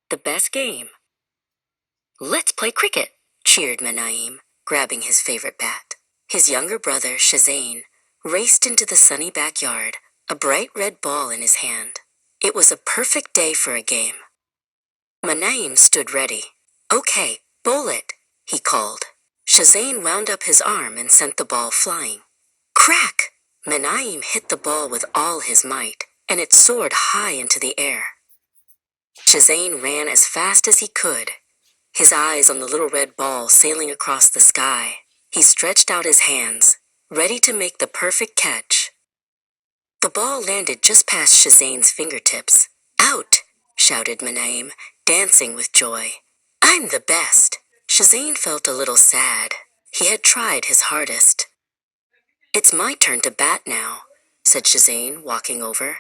the best game. Let's play cricket, cheered Manaim, grabbing his favorite bat. His younger brother, Shazane, raced into the sunny backyard, a bright red ball in his hand. It was a perfect day for a game. Manaim stood ready. Okay, bowl it, he called. Shazane wound up his arm and sent the ball flying. Crack! Manaim hit the ball with all his might, and it soared high into the air. Shazane ran as fast as he could, his eyes on the little red ball sailing across the sky. He stretched out his hands, ready to make the perfect catch. The ball landed just past Shazane's fingertips. Out! Shouted Manaim, dancing with joy. I'm the best! Shazane felt a little sad. He had tried his hardest. It's my turn to bat now, said Shazane, walking over.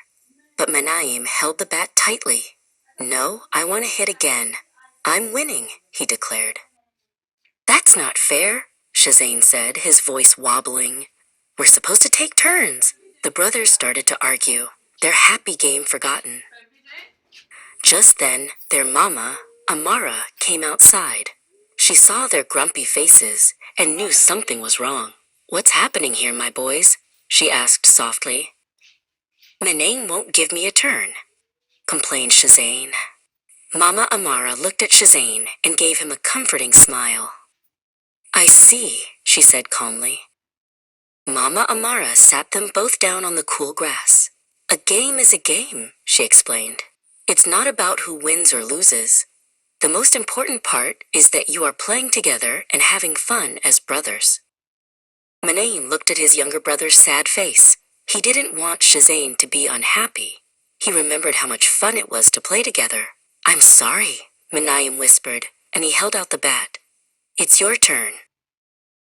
But Manaim held the bat tightly. No, I want to hit again. I'm winning, he declared. That's not fair, Shazane said, his voice wobbling. We're supposed to take turns. The brothers started to argue, their happy game forgotten. Just then, their mama, Amara, came outside. She saw their grumpy faces and knew something was wrong. What's happening here, my boys? She asked softly. Manaim won't give me a turn, complained Shazane. Mama Amara looked at Shazane and gave him a comforting smile. I see, she said calmly. Mama Amara sat them both down on the cool grass. A game is a game, she explained. It's not about who wins or loses. The most important part is that you are playing together and having fun as brothers. Manaim looked at his younger brother's sad face. He didn't want Shazane to be unhappy. He remembered how much fun it was to play together. I'm sorry, Manaim whispered, and he held out the bat. It's your turn.